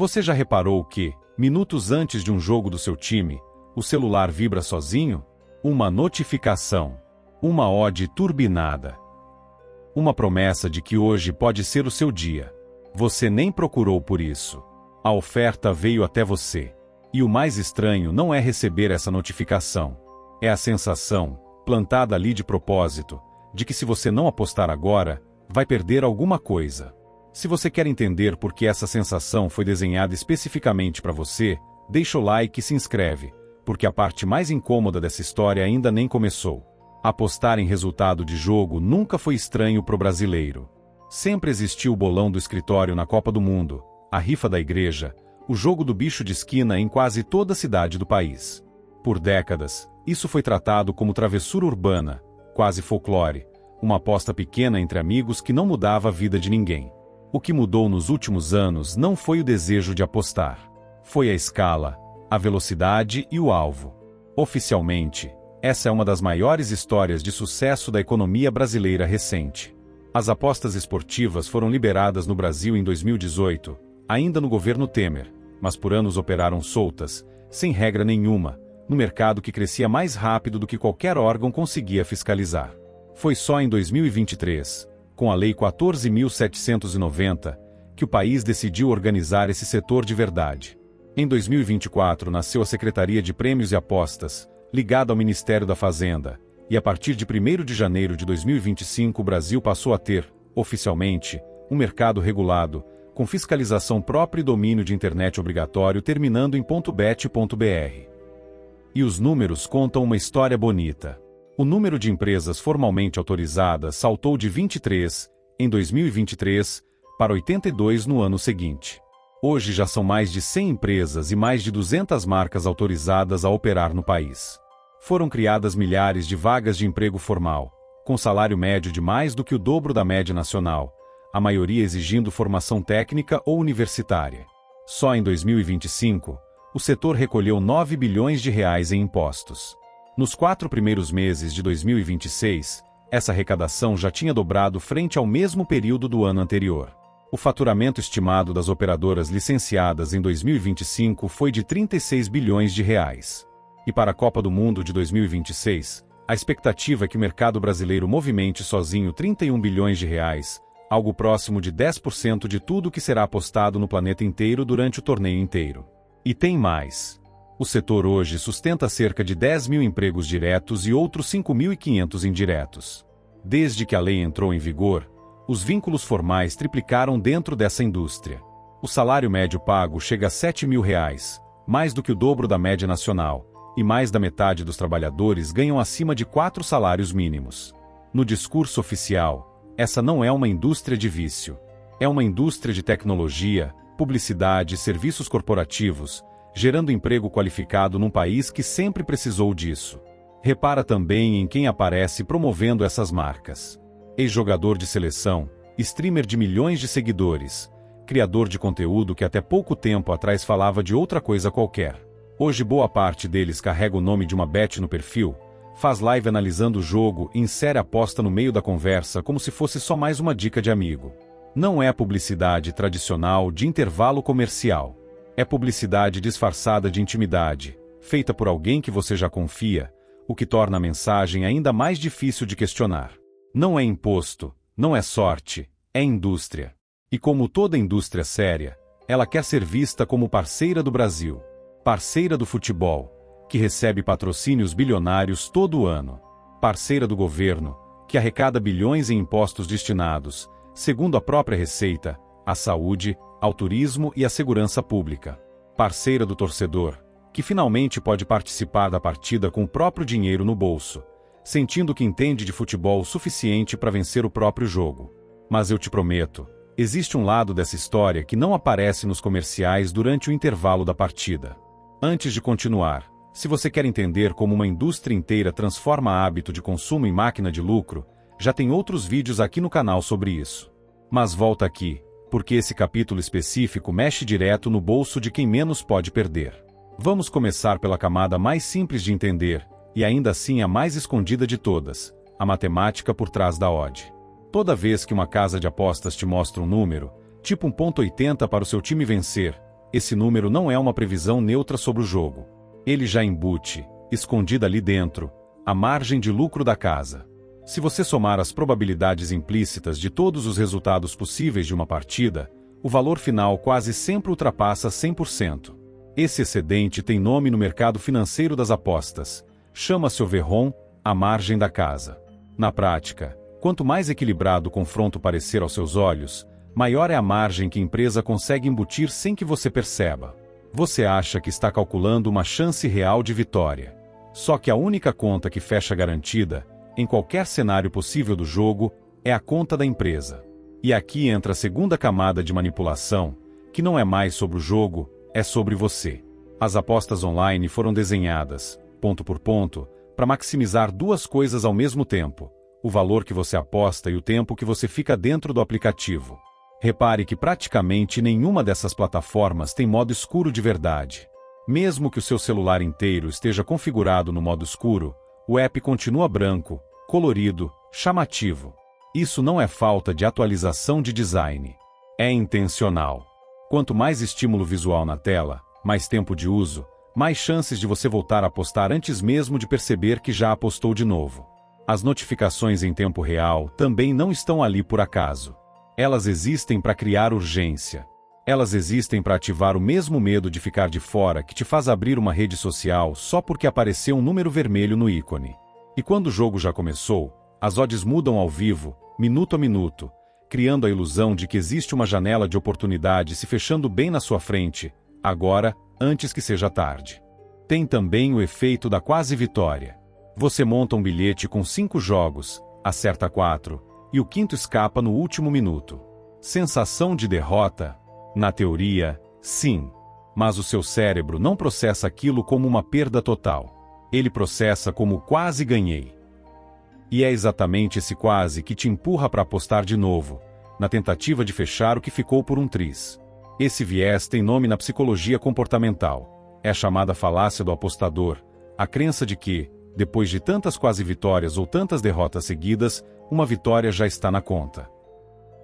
Você já reparou que, minutos antes de um jogo do seu time, o celular vibra sozinho? Uma notificação. Uma ode turbinada. Uma promessa de que hoje pode ser o seu dia. Você nem procurou por isso. A oferta veio até você. E o mais estranho não é receber essa notificação. É a sensação, plantada ali de propósito, de que se você não apostar agora, vai perder alguma coisa. Se você quer entender por que essa sensação foi desenhada especificamente para você, deixa o like e se inscreve, porque a parte mais incômoda dessa história ainda nem começou. Apostar em resultado de jogo nunca foi estranho pro brasileiro. Sempre existiu o bolão do escritório na Copa do Mundo, a rifa da igreja, o jogo do bicho de esquina em quase toda cidade do país. Por décadas, isso foi tratado como travessura urbana, quase folclore, uma aposta pequena entre amigos que não mudava a vida de ninguém. O que mudou nos últimos anos não foi o desejo de apostar. Foi a escala, a velocidade e o alvo. Oficialmente, essa é uma das maiores histórias de sucesso da economia brasileira recente. As apostas esportivas foram liberadas no Brasil em 2018, ainda no governo Temer, mas por anos operaram soltas, sem regra nenhuma, no mercado que crescia mais rápido do que qualquer órgão conseguia fiscalizar. Foi só em 2023, com a Lei 14.790, que o país decidiu organizar esse setor de verdade. Em 2024 nasceu a Secretaria de Prêmios e Apostas, ligada ao Ministério da Fazenda, e a partir de 1º de janeiro de 2025 o Brasil passou a ter, oficialmente, um mercado regulado, com fiscalização própria e domínio de internet obrigatório terminando em .bet.br. E os números contam uma história bonita. O número de empresas formalmente autorizadas saltou de 23, em 2023, para 82 no ano seguinte. Hoje já são mais de 100 empresas e mais de 200 marcas autorizadas a operar no país. Foram criadas milhares de vagas de emprego formal, com salário médio de mais do que o dobro da média nacional, a maioria exigindo formação técnica ou universitária. Só em 2025, o setor recolheu 9 bilhões de reais em impostos. Nos 4 primeiros meses de 2026, essa arrecadação já tinha dobrado frente ao mesmo período do ano anterior. O faturamento estimado das operadoras licenciadas em 2025 foi de 36 bilhões de reais. E para a Copa do Mundo de 2026, a expectativa é que o mercado brasileiro movimente sozinho 31 bilhões de reais, algo próximo de 10% de tudo que será apostado no planeta inteiro durante o torneio inteiro. E tem mais. O setor hoje sustenta cerca de 10 mil empregos diretos e outros 5.500 indiretos. Desde que a lei entrou em vigor, os vínculos formais triplicaram dentro dessa indústria. O salário médio pago chega a 7 mil reais, mais do que o dobro da média nacional, e mais da metade dos trabalhadores ganham acima de 4 salários mínimos. No discurso oficial, essa não é uma indústria de vício. É uma indústria de tecnologia, publicidade e serviços corporativos, gerando emprego qualificado num país que sempre precisou disso. Repara também em quem aparece promovendo essas marcas. Ex-jogador de seleção, streamer de milhões de seguidores, criador de conteúdo que até pouco tempo atrás falava de outra coisa qualquer. Hoje boa parte deles carrega o nome de uma bet no perfil, faz live analisando o jogo e insere aposta no meio da conversa como se fosse só mais uma dica de amigo. Não é publicidade tradicional de intervalo comercial. É publicidade disfarçada de intimidade, feita por alguém que você já confia, o que torna a mensagem ainda mais difícil de questionar. Não é imposto, não é sorte, é indústria. E como toda indústria séria, ela quer ser vista como parceira do Brasil, parceira do futebol, que recebe patrocínios bilionários todo ano, parceira do governo, que arrecada bilhões em impostos destinados, segundo a própria Receita, à saúde, ao turismo e à segurança pública. Parceira do torcedor, que finalmente pode participar da partida com o próprio dinheiro no bolso, sentindo que entende de futebol o suficiente para vencer o próprio jogo. Mas eu te prometo, existe um lado dessa história que não aparece nos comerciais durante o intervalo da partida. Antes de continuar, se você quer entender como uma indústria inteira transforma hábito de consumo em máquina de lucro, já tem outros vídeos aqui no canal sobre isso. Mas volta aqui, porque esse capítulo específico mexe direto no bolso de quem menos pode perder. Vamos começar pela camada mais simples de entender, e ainda assim a mais escondida de todas, a matemática por trás da odd. Toda vez que uma casa de apostas te mostra um número, tipo 1,80 para o seu time vencer, Esse número não é uma previsão neutra sobre o jogo. Ele já embute, escondida ali dentro, a margem de lucro da casa. Se você somar as probabilidades implícitas de todos os resultados possíveis de uma partida, o valor final quase sempre ultrapassa 100%. Esse excedente tem nome no mercado financeiro das apostas. Chama-se overrun, a margem da casa. Na prática, quanto mais equilibrado o confronto parecer aos seus olhos, maior é a margem que a empresa consegue embutir sem que você perceba. Você acha que está calculando uma chance real de vitória. Só que a única conta que fecha garantida, em qualquer cenário possível do jogo, é a conta da empresa. E aqui entra a segunda camada de manipulação, que não é mais sobre o jogo, é sobre você. As apostas online foram desenhadas, ponto por ponto, para maximizar duas coisas ao mesmo tempo: o valor que você aposta e o tempo que você fica dentro do aplicativo. Repare que praticamente nenhuma dessas plataformas tem modo escuro de verdade. Mesmo que o seu celular inteiro esteja configurado no modo escuro, o app continua branco, colorido, chamativo. Isso não é falta de atualização de design. É intencional. Quanto mais estímulo visual na tela, mais tempo de uso, mais chances de você voltar a apostar antes mesmo de perceber que já apostou de novo. As notificações em tempo real também não estão ali por acaso. Elas existem para criar urgência. Elas existem para ativar o mesmo medo de ficar de fora que te faz abrir uma rede social só porque apareceu um número vermelho no ícone. E quando o jogo já começou, as odds mudam ao vivo, minuto a minuto, criando a ilusão de que existe uma janela de oportunidade se fechando bem na sua frente, agora, antes que seja tarde. Tem também o efeito da quase vitória. Você monta um bilhete com 5 jogos, acerta 4, e o quinto escapa no último minuto. Sensação de derrota? Na teoria, sim. Mas o seu cérebro não processa aquilo como uma perda total. Ele processa como quase ganhei. E é exatamente esse quase que te empurra para apostar de novo, na tentativa de fechar o que ficou por um triz. Esse viés tem nome na psicologia comportamental. É a chamada falácia do apostador, a crença de que, depois de tantas quase vitórias ou tantas derrotas seguidas, uma vitória já está na conta.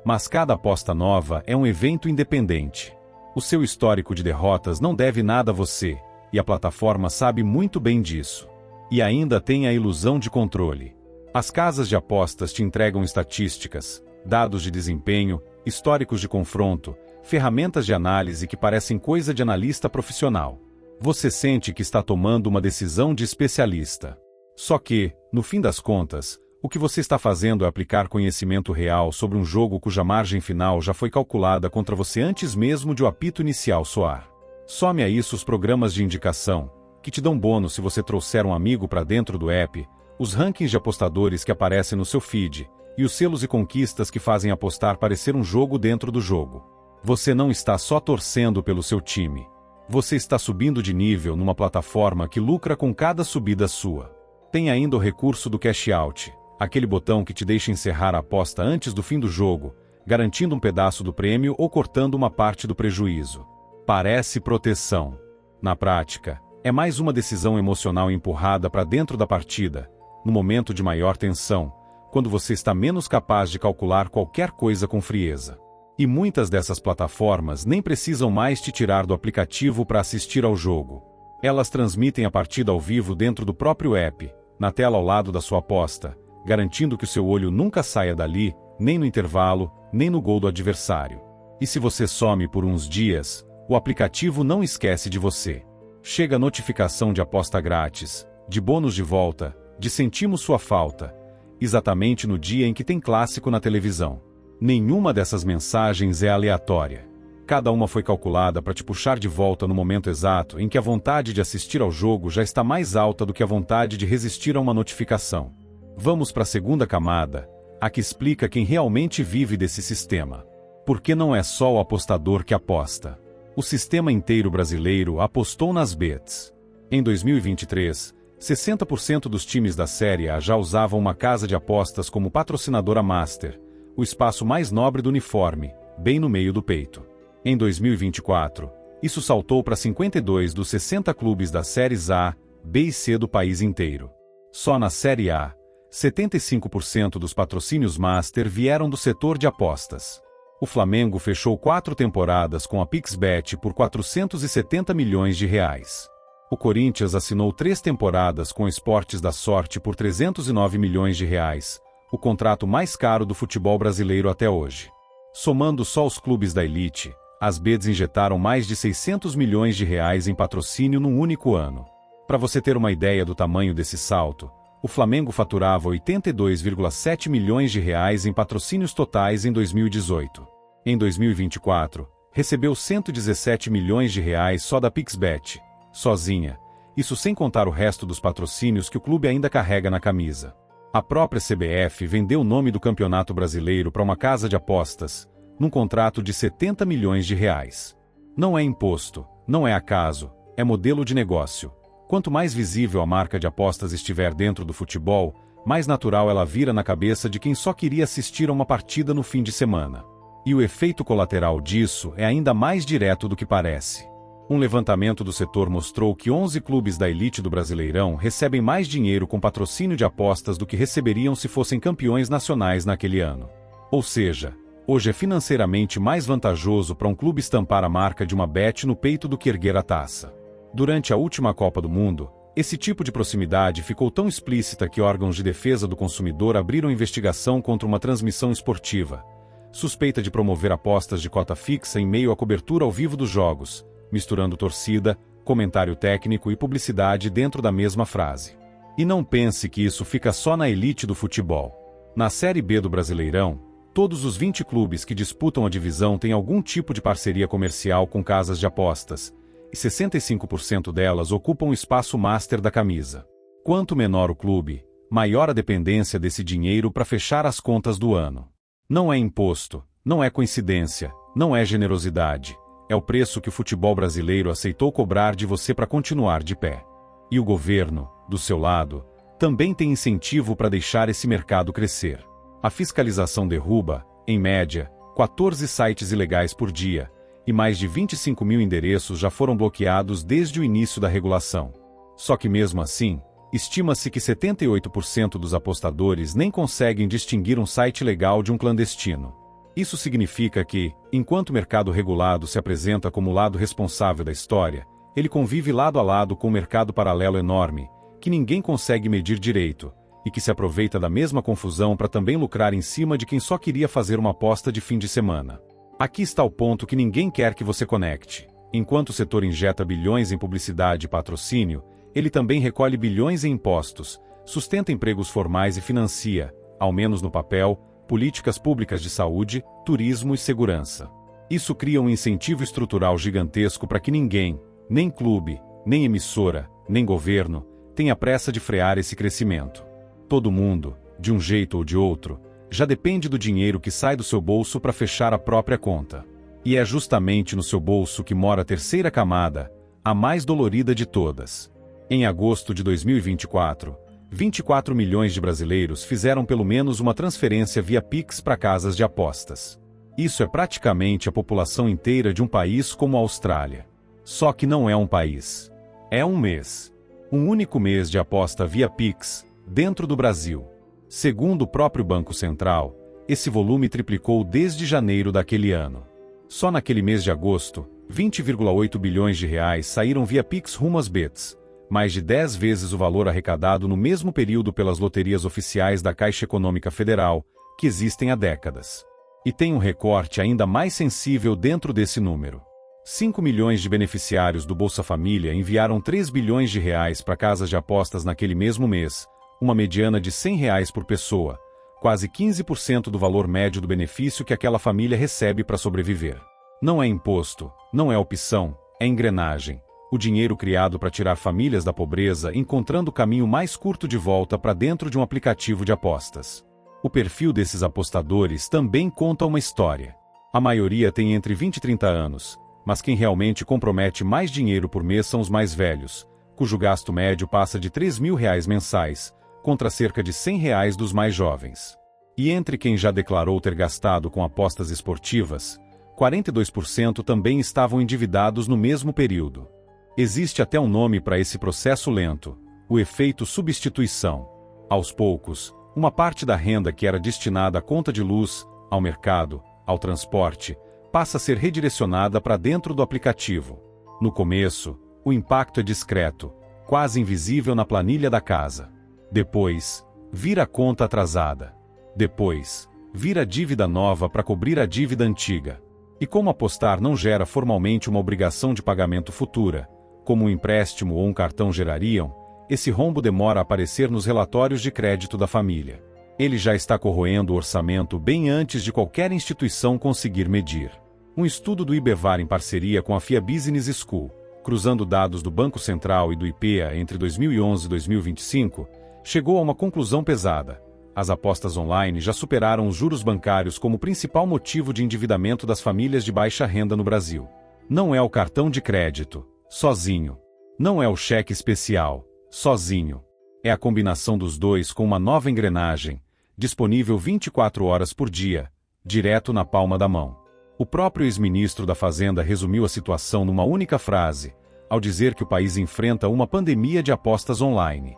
Mas cada aposta nova é um evento independente. O seu histórico de derrotas não deve nada a você, e a plataforma sabe muito bem disso. E ainda tem a ilusão de controle. As casas de apostas te entregam estatísticas, dados de desempenho, históricos de confronto, ferramentas de análise que parecem coisa de analista profissional. Você sente que está tomando uma decisão de especialista. Só que, no fim das contas, o que você está fazendo é aplicar conhecimento real sobre um jogo cuja margem final já foi calculada contra você antes mesmo de o apito inicial soar. Some a isso os programas de indicação, que te dão bônus se você trouxer um amigo para dentro do app, os rankings de apostadores que aparecem no seu feed, e os selos e conquistas que fazem apostar parecer um jogo dentro do jogo. Você não está só torcendo pelo seu time. Você está subindo de nível numa plataforma que lucra com cada subida sua. Tem ainda o recurso do cash out, aquele botão que te deixa encerrar a aposta antes do fim do jogo, garantindo um pedaço do prêmio ou cortando uma parte do prejuízo. Parece proteção. Na prática, é mais uma decisão emocional empurrada para dentro da partida, no momento de maior tensão, quando você está menos capaz de calcular qualquer coisa com frieza. E muitas dessas plataformas nem precisam mais te tirar do aplicativo para assistir ao jogo. Elas transmitem a partida ao vivo dentro do próprio app, na tela ao lado da sua aposta, garantindo que o seu olho nunca saia dali, nem no intervalo, nem no gol do adversário. E se você some por uns dias, o aplicativo não esquece de você. Chega notificação de aposta grátis, de bônus de volta, de sentimos sua falta, exatamente no dia em que tem clássico na televisão. Nenhuma dessas mensagens é aleatória. Cada uma foi calculada para te puxar de volta no momento exato em que a vontade de assistir ao jogo já está mais alta do que a vontade de resistir a uma notificação. Vamos para a segunda camada, a que explica quem realmente vive desse sistema. Porque não é só o apostador que aposta. O sistema inteiro brasileiro apostou nas bets. Em 2023, 60% dos times da Série A já usavam uma casa de apostas como patrocinadora master, o espaço mais nobre do uniforme, bem no meio do peito. Em 2024, isso saltou para 52 dos 60 clubes das séries A, B e C do país inteiro. Só na Série A, 75% dos patrocínios master vieram do setor de apostas. O Flamengo fechou 4 temporadas com a PixBet por R$ 470 milhões. O Corinthians assinou 3 temporadas com Esportes da Sorte por R$ 309 milhões, o contrato mais caro do futebol brasileiro até hoje. Somando só os clubes da elite, as Bets injetaram mais de R$ 600 milhões em patrocínio num único ano. Para você ter uma ideia do tamanho desse salto, o Flamengo faturava R$ 82,7 milhões em patrocínios totais em 2018. Em 2024, recebeu R$ 117 milhões só da PixBet, sozinha, isso sem contar o resto dos patrocínios que o clube ainda carrega na camisa. A própria CBF vendeu o nome do Campeonato Brasileiro para uma casa de apostas, num contrato de R$ 70 milhões. Não é imposto, não é acaso, é modelo de negócio. Quanto mais visível a marca de apostas estiver dentro do futebol, mais natural ela vira na cabeça de quem só queria assistir a uma partida no fim de semana. E o efeito colateral disso é ainda mais direto do que parece. Um levantamento do setor mostrou que 11 clubes da elite do Brasileirão recebem mais dinheiro com patrocínio de apostas do que receberiam se fossem campeões nacionais naquele ano. Ou seja, hoje é financeiramente mais vantajoso para um clube estampar a marca de uma bet no peito do que erguer a taça. Durante a última Copa do Mundo, esse tipo de proximidade ficou tão explícita que órgãos de defesa do consumidor abriram investigação contra uma transmissão esportiva, suspeita de promover apostas de cota fixa em meio à cobertura ao vivo dos jogos, misturando torcida, comentário técnico e publicidade dentro da mesma frase. E não pense que isso fica só na elite do futebol. Na Série B do Brasileirão, todos os 20 clubes que disputam a divisão têm algum tipo de parceria comercial com casas de apostas, e 65% delas ocupam o espaço master da camisa. Quanto menor o clube, maior a dependência desse dinheiro para fechar as contas do ano. Não é imposto, não é coincidência, não é generosidade. É o preço que o futebol brasileiro aceitou cobrar de você para continuar de pé. E o governo, do seu lado, também tem incentivo para deixar esse mercado crescer. A fiscalização derruba, em média, 14 sites ilegais por dia, e mais de 25 mil endereços já foram bloqueados desde o início da regulação. Só que mesmo assim, estima-se que 78% dos apostadores nem conseguem distinguir um site legal de um clandestino. Isso significa que, enquanto o mercado regulado se apresenta como o lado responsável da história, ele convive lado a lado com um mercado paralelo enorme, que ninguém consegue medir direito, e que se aproveita da mesma confusão para também lucrar em cima de quem só queria fazer uma aposta de fim de semana. Aqui está o ponto que ninguém quer que você conecte. Enquanto o setor injeta bilhões em publicidade e patrocínio, ele também recolhe bilhões em impostos, sustenta empregos formais e financia, ao menos no papel, políticas públicas de saúde, turismo e segurança. Isso cria um incentivo estrutural gigantesco para que ninguém, nem clube, nem emissora, nem governo, tenha pressa de frear esse crescimento. Todo mundo, de um jeito ou de outro, já depende do dinheiro que sai do seu bolso para fechar a própria conta. E é justamente no seu bolso que mora a terceira camada, a mais dolorida de todas. Em agosto de 2024, 24 milhões de brasileiros fizeram pelo menos uma transferência via Pix para casas de apostas. Isso é praticamente a população inteira de um país como a Austrália. Só que não é um país. É um mês. Um único mês de aposta via Pix, dentro do Brasil. Segundo o próprio Banco Central, esse volume triplicou desde janeiro daquele ano. Só naquele mês de agosto, 20,8 bilhões de reais saíram via Pix rumo às bets, mais de 10 vezes o valor arrecadado no mesmo período pelas loterias oficiais da Caixa Econômica Federal, que existem há décadas. E tem um recorte ainda mais sensível dentro desse número. 5 milhões de beneficiários do Bolsa Família enviaram 3 bilhões de reais para casas de apostas naquele mesmo mês, uma mediana de R$ 100 reais por pessoa, quase 15% do valor médio do benefício que aquela família recebe para sobreviver. Não é imposto, não é opção, é engrenagem. O dinheiro criado para tirar famílias da pobreza encontrando o caminho mais curto de volta para dentro de um aplicativo de apostas. O perfil desses apostadores também conta uma história. A maioria tem entre 20 e 30 anos, mas quem realmente compromete mais dinheiro por mês são os mais velhos, cujo gasto médio passa de R$ 3.000 mensais, contra cerca de R$ 100 reais dos mais jovens. E entre quem já declarou ter gastado com apostas esportivas, 42% também estavam endividados no mesmo período. Existe até um nome para esse processo lento: o efeito substituição. Aos poucos, uma parte da renda que era destinada à conta de luz, ao mercado, ao transporte, passa a ser redirecionada para dentro do aplicativo. No começo, o impacto é discreto, quase invisível na planilha da casa. Depois, vira a conta atrasada. Depois, vira a dívida nova para cobrir a dívida antiga. E como apostar não gera formalmente uma obrigação de pagamento futura, como um empréstimo ou um cartão gerariam, esse rombo demora a aparecer nos relatórios de crédito da família. Ele já está corroendo o orçamento bem antes de qualquer instituição conseguir medir. Um estudo do IBEVAR em parceria com a FIA Business School, cruzando dados do Banco Central e do IPEA entre 2011 e 2025, chegou a uma conclusão pesada. As apostas online já superaram os juros bancários como principal motivo de endividamento das famílias de baixa renda no Brasil. Não é o cartão de crédito, sozinho. Não é o cheque especial, sozinho. É a combinação dos dois com uma nova engrenagem, disponível 24 horas por dia, direto na palma da mão. O próprio ex-ministro da Fazenda resumiu a situação numa única frase, ao dizer que o país enfrenta uma pandemia de apostas online.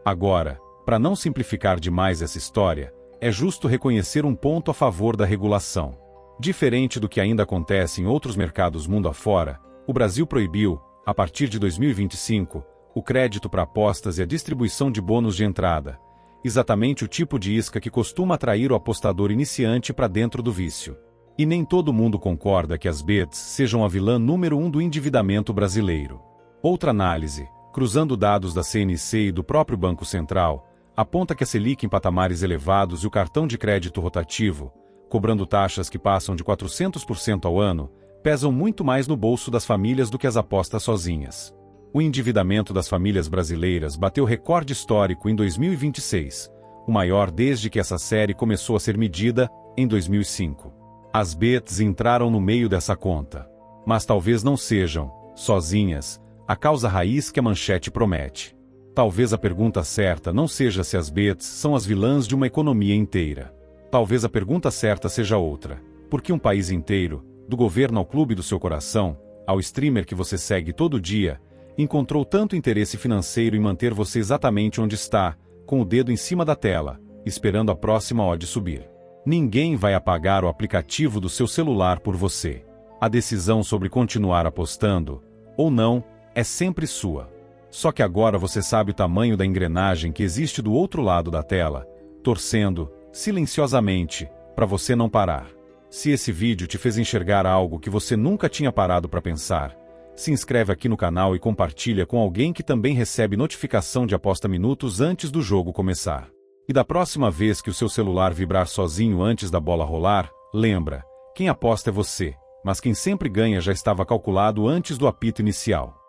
Agora, para não simplificar demais essa história, é justo reconhecer um ponto a favor da regulação. Diferente do que ainda acontece em outros mercados mundo afora, o Brasil proibiu, a partir de 2025, o crédito para apostas e a distribuição de bônus de entrada, exatamente o tipo de isca que costuma atrair o apostador iniciante para dentro do vício. E nem todo mundo concorda que as bets sejam a vilã número 1 do endividamento brasileiro. Outra análise, cruzando dados da CNC e do próprio Banco Central, aponta que a Selic em patamares elevados e o cartão de crédito rotativo, cobrando taxas que passam de 400% ao ano, pesam muito mais no bolso das famílias do que as apostas sozinhas. O endividamento das famílias brasileiras bateu recorde histórico em 2026, o maior desde que essa série começou a ser medida, em 2005. As bets entraram no meio dessa conta. Mas talvez não sejam, sozinhas, a causa raiz que a manchete promete. Talvez a pergunta certa não seja se as bets são as vilãs de uma economia inteira. Talvez a pergunta certa seja outra. Por que um país inteiro, do governo ao clube do seu coração, ao streamer que você segue todo dia, encontrou tanto interesse financeiro em manter você exatamente onde está, com o dedo em cima da tela, esperando a próxima odd subir? Ninguém vai apagar o aplicativo do seu celular por você. A decisão sobre continuar apostando, ou não, é sempre sua. Só que agora você sabe o tamanho da engrenagem que existe do outro lado da tela, torcendo, silenciosamente, para você não parar. Se esse vídeo te fez enxergar algo que você nunca tinha parado para pensar, se inscreve aqui no canal e compartilha com alguém que também recebe notificação de aposta minutos antes do jogo começar. E da próxima vez que o seu celular vibrar sozinho antes da bola rolar, lembra, quem aposta é você, mas quem sempre ganha já estava calculado antes do apito inicial.